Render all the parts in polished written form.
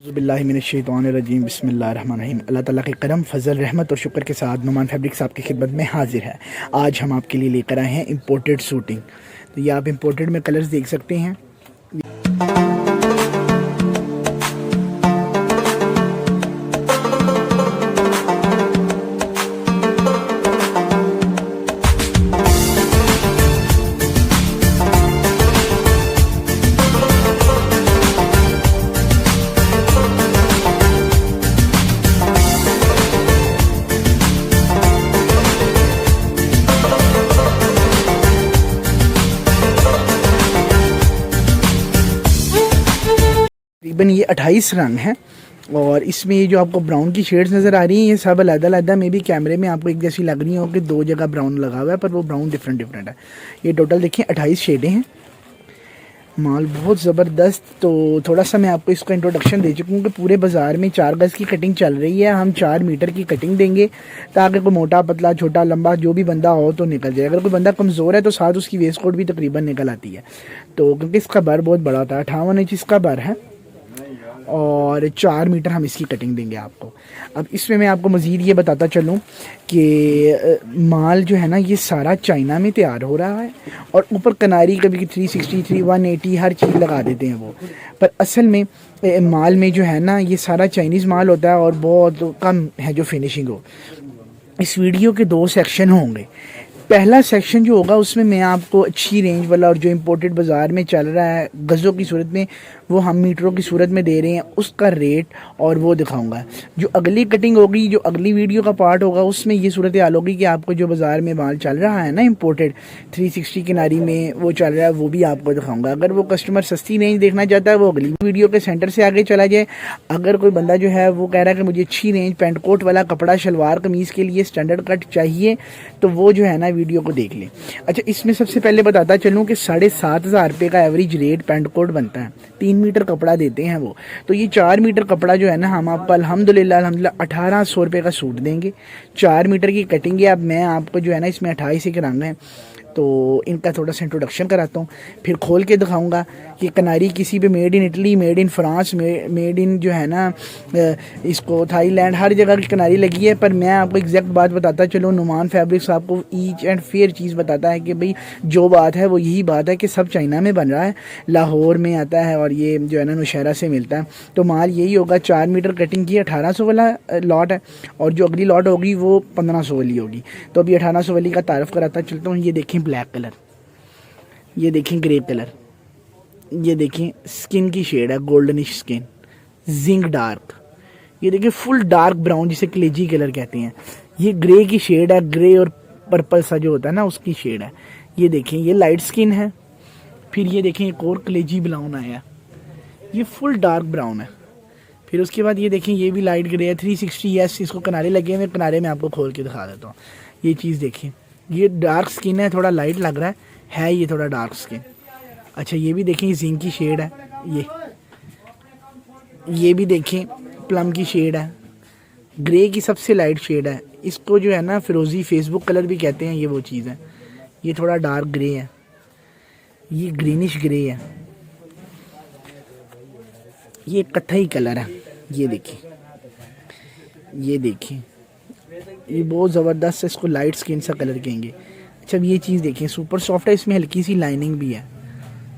बिस्मिल्लाहिर्रहमानिर्रहीम बिस्मिल्लाहिर्रहमानिर्रहीम। अल्लाह ताला के करम फजल रहमत और शुक्र के साथ नुमान फैब्रिक्स आपकी खिदमत में हाजिर है। आज हम आपके लिए लेकर आए हैं इम्पोर्टेड सूटिंग। तो ये आप इम्पोर्टेड में कलर्स देख सकते हैं। तकरीबन ये 28 रंग हैं और इसमें ये जो आपको ब्राउन की शेड्स नज़र आ रही हैं ये सब अलग-अलग में भी कैमरे में आपको एक जैसी लग रही हो कि दो जगह ब्राउन लगा हुआ है, पर वो ब्राउन डिफरेंट है। ये टोटल देखिए 28 शेडें हैं। माल बहुत ज़बरदस्त। तो थोड़ा सा मैं आपको इसका इंट्रोडक्शन दे चुका हूँ कि पूरे बाज़ार में 4 गज़ की कटिंग चल रही है। हम 4 मीटर की कटिंग देंगे ताकि कोई मोटा पतला छोटा लंबा जो भी बंदा हो तो निकल जाए। अगर कोई बंदा कमज़ोर है तो साथ उसकी वेस्ट कोट भी तकरीबन निकल आती है। तो क्योंकि इसका बर बहुत बड़ा होता है, 58 इंच इसका बर है और 4 मीटर हम इसकी कटिंग देंगे आपको। अब इसमें मैं आपको मज़ीद ये बताता चलूँ कि माल जो है ना ये सारा चाइना में तैयार हो रहा है और ऊपर किनारी कभी 360 180 हर चीज़ लगा देते हैं वो, पर असल में माल में जो है ना ये सारा चाइनीज़ माल होता है और बहुत कम है जो फिनिशिंग हो। इस वीडियो के 2 सेक्शन होंगे। पहला सेक्शन जो होगा उसमें मैं आपको अच्छी रेंज वाला और जो इम्पोर्टेड बाज़ार में चल रहा है गज़ों की सूरत में, वो हम मीटरों की सूरत में दे रहे हैं, उसका रेट और वो दिखाऊंगा। जो अगली कटिंग होगी, जो अगली वीडियो का पार्ट होगा, उसमें ये सूरत हाल होगी कि आपको जो बाज़ार में माल चल रहा है ना इम्पोर्टेड 360 किनारी में वो चल रहा है, वो भी आपको दिखाऊंगा। अगर वो कस्टमर सस्ती रेंज देखना चाहता है वो अगली वीडियो के सेंटर से आगे चला जाए। अगर कोई बंदा जो है वो कह रहा है कि मुझे अच्छी रेंज पेंट कोट वाला कपड़ा शलवार कमीज़ के लिए स्टैंडर्ड कट चाहिए, तो वो जो है ना वीडियो को देख लें। अच्छा, इसमें सबसे पहले बताता चलूँ कि 7,500 रुपये का एवरेज रेट पेंट कोट बनता है। 3 मीटर कपड़ा देते हैं वो। तो ये 4 मीटर कपड़ा जो है ना हम आपको अल्हम्दुलिल्लाह 1800 रुपये का सूट देंगे। 4 मीटर की कटिंग है। अब मैं आपको जो है ना इसमें 28 एक रंग है तो इनका थोड़ा सा इंट्रोडक्शन कराता हूँ, फिर खोल के दिखाऊंगा कि किनारी किसी पे made in Italy, made in France, made in जो है ना इसको थाईलैंड, हर जगह की किनारी लगी है। पर मैं आपको एग्जैक्ट बात बताता चलो, नुमान फैब्रिक्स आपको ईच एंड फेयर चीज़ बताता है कि भाई जो बात है वो यही बात है कि सब चाइना में बन रहा है, लाहौर में आता है और ये जो है ना नौशहरा से मिलता है। तो माल यही होगा। 4 मीटर कटिंग की 1800 वाला लॉट है और जो अगली लॉट होगी वो 1500 वाली होगी। तो अभी 1800 वाली का तारफ़ कराता चलता हूँ। ये देखें ब्लैक कलर, ये देखें ग्रे कलर, ये देखें स्किन की शेड है गोल्डनिश स्किन, जिंक डार्क, ये देखें फुल डार्क ब्राउन जिसे कलेजी कलर कहते हैं। ये ग्रे की शेड है, ग्रे और पर्पल सा जो होता है ना उसकी शेड है। ये देखें ये लाइट स्किन है। फिर ये देखें एक और कलेजी ब्राउन आया, ये फुल डार्क ब्राउन है। फिर उसके बाद ये देखें ये भी लाइट ग्रे है। 360 यस, इसको किनारे लगे हुए, किनारे में आपको खोल के दिखा देता हूँ। ये चीज़ देखिए, ये डार्क स्किन है, थोड़ा लाइट लग रहा है ये थोड़ा डार्क स्किन। अच्छा, ये भी देखें जिंक की शेड है। ये भी देखें प्लम की शेड है, ग्रे की सबसे लाइट शेड है। इसको जो है ना फिरोज़ी फेसबुक कलर भी कहते हैं, ये वो चीज़ है। ये थोड़ा डार्क ग्रे है, ये ग्रीनिश ग्रे है, ये कत्थई कलर है। ये देखिए, ये देखिए ये बहुत ज़बरदस्त है, इसको लाइट स्किन सा कलर कहेंगे। अच्छा, ये चीज़ देखें सुपर सॉफ्ट है, इसमें हल्की सी लाइनिंग भी है।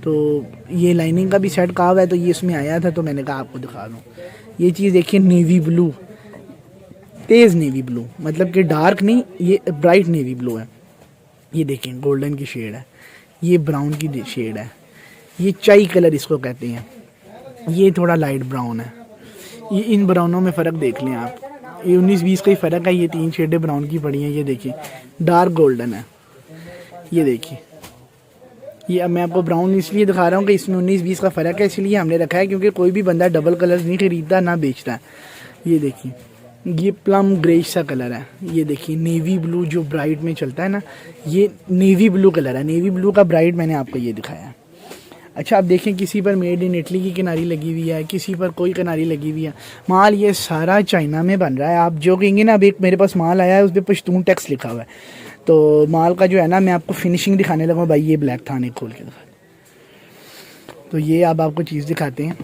तो ये लाइनिंग का भी सेट कहा हुआ है, तो ये इसमें आया था तो मैंने कहा आपको दिखा दूँ। ये चीज़ देखिए नेवी ब्लू, तेज़ नेवी ब्लू, मतलब कि डार्क नहीं, ये ब्राइट नेवी ब्लू है। ये देखें गोल्डन की शेड है, ये ब्राउन की शेड है, ये चाई कलर इसको कहते हैं। ये थोड़ा लाइट ब्राउन है। ये इन ब्राउनों में फ़र्क देख लें आप, ये 19-20 का ही फ़र्क है। ये 3 शेडें ब्राउन की पड़ी हैं। ये देखिए डार्क गोल्डन है। ये देखिए, ये अब मैं आपको ब्राउन इसलिए दिखा रहा हूँ कि इसमें 19-20 का फ़र्क है, इसलिए हमने रखा है क्योंकि कोई भी बंदा डबल कलर नहीं खरीदता ना बेचता है। ये देखिए ये प्लम ग्रेश सा कलर है। ये देखिए नेवी ब्लू जो ब्राइट में चलता है ना, ये नेवी ब्लू कलर है। नेवी ब्लू का ब्राइट मैंने आपको ये दिखाया है। अच्छा, आप देखें किसी पर मेड इन इटली की किनारी लगी हुई है, किसी पर कोई किनारी लगी हुई है। माल ये सारा चाइना में बन रहा है। आप जो कहेंगे ना, अब एक मेरे पास माल आया है उस पर पश्तून टैक्स लिखा हुआ है। तो माल का जो है ना मैं आपको फिनिशिंग दिखाने लगा भाई। ये ब्लैक थाने खोल के दिखा, तो ये अब आपको चीज़ दिखाते हैं।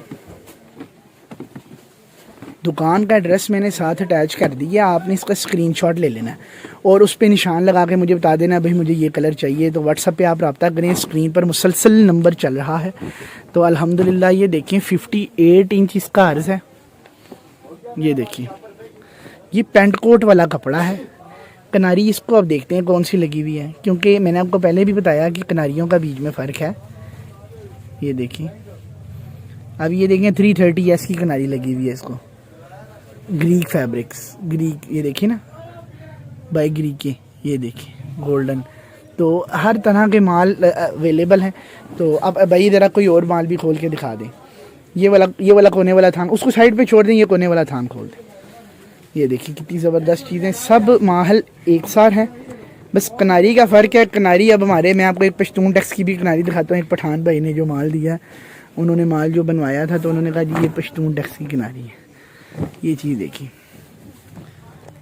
दुकान का एड्रेस मैंने साथ अटैच कर दिया, आपने इसका स्क्रीनशॉट ले लेना है और उस पर निशान लगा के मुझे बता देना भाई मुझे ये कलर चाहिए। तो व्हाट्सएप पे आप रब्ता करें, स्क्रीन पर मुसलसल नंबर चल रहा है। तो अल्हम्दुलिल्लाह ये देखें 58 इंच इसका अर्ज़ है। ये देखिए ये पेंट कोट वाला कपड़ा है। कनारी इसको अब देखते हैं कौन सी लगी हुई है, क्योंकि मैंने आपको पहले भी बताया कि कनारियों का बीच में फ़र्क है। ये देखिए अब ये देखें 330S की कनारी लगी हुई है इसको, ग्रीक फैब्रिक्स, ग्रीक, ये देखिए ना बाई ग्रीक के, ये देखिए गोल्डन। तो हर तरह के माल अवेलेबल हैं। तो अब भाई ज़रा कोई और माल भी खोल के दिखा दें। ये वाला कोने वाला थान उसको साइड पे छोड़ दें, ये कोने वाला थान खोल दें। ये देखिए कितनी ज़बरदस्त चीज़ें, सब माहल एक सार हैं, बस कनारी का फ़र्क है। कनारी अब हमारे, मैं आपको एक पश्तून टैक्स की भी कनारी दिखाता हूँ। एक पठान भाई ने जो माल दिया, उन्होंने माल जो बनवाया था तो उन्होंने कहा जी ये पश्तून टैक्स की कनारी है। ये चीज़ देखिए,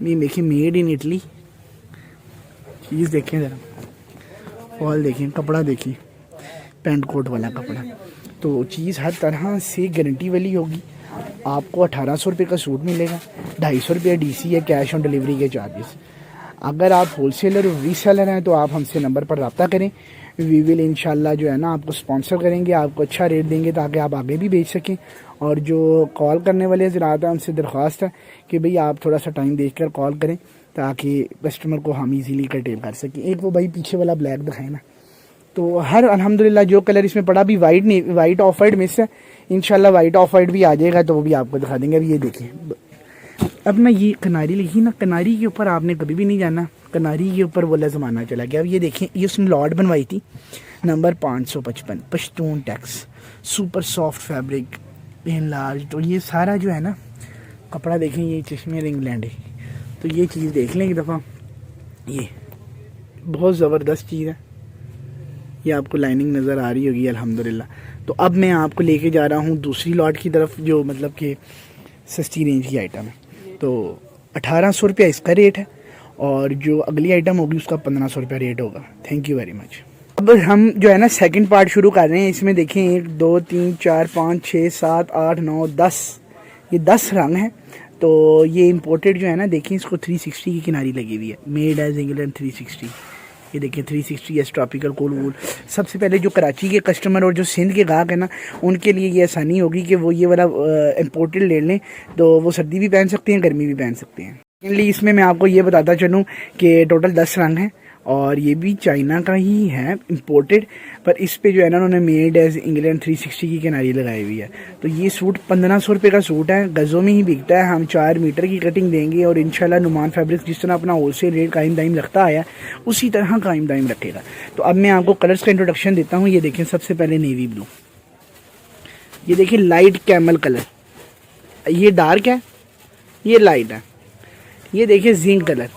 ये देखिए मेड इन इटली। चीज़ देखें ज़रा, फॉल देखें, कपड़ा देखिए, पेंट कोट वाला कपड़ा। तो चीज़ हर तरह से गारंटी वाली होगी। आपको 1800 रुपये का सूट मिलेगा, 250 रुपये DC है कैश ऑन डिलीवरी के चार्जेस। अगर आप होलसेलर और रीसेलर हैं तो आप हमसे नंबर पर रब्ता करें। वी विल इंशाल्लाह जो है ना आपको स्पॉन्सर करेंगे, आपको अच्छा रेट देंगे ताकि आप आगे भी बेच सकें। और जो कॉल करने वाले हज़रात हैं उनसे दरख्वास्त है कि भाई आप थोड़ा सा टाइम देख कर कॉल करें ताकि कस्टमर को हम इजीली कटेल कर सकें। एक वो भाई पीछे वाला ब्लैक दिखाए ना, तो हर अल्हम्दुलिल्लाह जो कलर इसमें पड़ा भी वाइट ऑफ वाइट मिस है, इंशाल्लाह वाइट ऑफ वाइट भी आ जाएगा तो वो भी आपको दिखा देंगे। अब ये देखिए, अब ना ये कनारी लिखी ना, कनारी के ऊपर आपने कभी भी नहीं जाना, कनारी के ऊपर वो ज़माना चला गया। अब ये देखें, ये उसने लॉट बनवाई थी number 555, Pashtun tax, super soft fabric in large. तो ये सारा जो है ना कपड़ा देखें, ये madeinengland है। तो ये चीज़ देख लें एक दफ़ा, ये बहुत ज़बरदस्त चीज़ है। ये आपको लाइनिंग नज़र आ रही होगी अल्हम्दुलिल्लाह। तो अब मैं आपको लेके जा रहा हूँ दूसरी लॉट की तरफ, जो मतलब कि सस्ती रेंज की आइटम है। तो 1800 रुपया इसका रेट है और जो अगली आइटम होगी उसका 1500 रुपया रेट होगा। Thank you very much. अब हम जो है ना सेकंड पार्ट शुरू कर रहे हैं। इसमें देखें 1 2 3 4 5 6 7 8 9 10, ये 10 रंग हैं। तो ये इम्पोर्टेड जो है ना, देखें इसको 360 की किनारी लगी हुई है, मेड एज इंग्लैंड 360। ये देखिए 360S ट्रॉपिकल कूल वूल। सबसे पहले जो कराची के कस्टमर और जो सिंध के गाहक है ना, उनके लिए ये आसानी होगी कि वो ये वाला इम्पोर्टेड ले लें, तो वो सर्दी भी पहन सकते हैं, गर्मी भी पहन सकते हैं। मेनली इसमें मैं आपको ये बताता चलूँ कि टोटल 10 रंग हैं और ये भी चाइना का ही है इम्पोर्टेड, पर इस पे जो है ना उन्होंने मेड एज इंग्लैंड 360 की किनारी लगाई हुई है। तो ये सूट 1500 रुपये का सूट है, गज़ों में ही बिकता है। हम 4 मीटर की कटिंग देंगे और इंशाल्लाह नुमान फैब्रिक्स जिस तरह अपना होलसेल रेट कायम दायम रखता आया उसी तरह कायम दायम रखेगा। तो अब मैं आपको कलर्स का इंट्रोडक्शन देता हूँ। ये देखें, सबसे पहले नेवी ब्लू, ये देखिए लाइट कैमल कलर, ये डार्क है, ये लाइट है। ये देखिए जिंक कलर,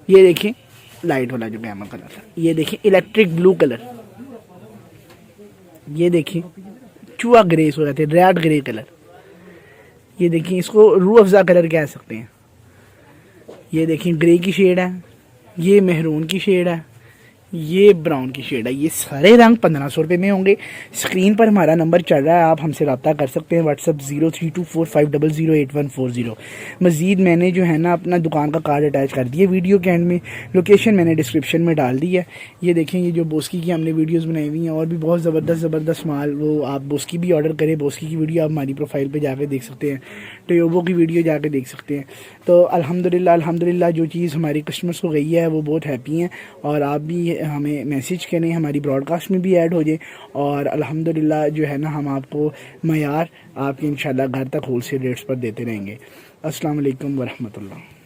ये देखिए लाइट वाला जो कैमल कलर था। ये देखिए इलेक्ट्रिक ब्लू कलर, ये देखिए चूहा ग्रे हो जाते हैं, रेड ग्रे कलर। ये देखिए इसको रूह अफ़ज़ा कलर कह सकते हैं। ये देखिए ग्रे की शेड है, ये मेहरून की शेड है, ये ब्राउन की शेड है। ये सारे रंग 1500 रुपये में होंगे। स्क्रीन पर हमारा नंबर चल रहा है, आप हमसे रब्ता कर सकते हैं। व्हाट्सअप 032450081140। मज़ीद मैंने जो है ना अपना दुकान का कार्ड अटैच कर दिया वीडियो के एंड में, लोकेशन मैंने डिस्क्रिप्शन में डाल दी है। ये देखें, ये जो बोस्की की हमने वीडियोज़ बनाई हुई हैं और भी बहुत ज़बरदस्त माल, वो आप बोस्की भी ऑर्डर करें। बोस्की की वीडियो आप हमारी प्रोफाइल पर जाकर देख सकते हैं, टोयोबो की वीडियो जाकर देख सकते हैं। तो अल्हम्दुलिल्लाह जो चीज़ हमारे कस्टमर्स को गई है वो बहुत हैप्पी हैं और आप भी हमें मैसेज करें, हमारी ब्रॉडकास्ट में भी ऐड हो जाए और अल्हम्दुलिल्लाह जो है ना हम आपको मयार आपके इंशाल्लाह घर तक होलसेल रेट्स पर देते रहेंगे। अस्सलाम वालेकुम वरहमतुल्लाह।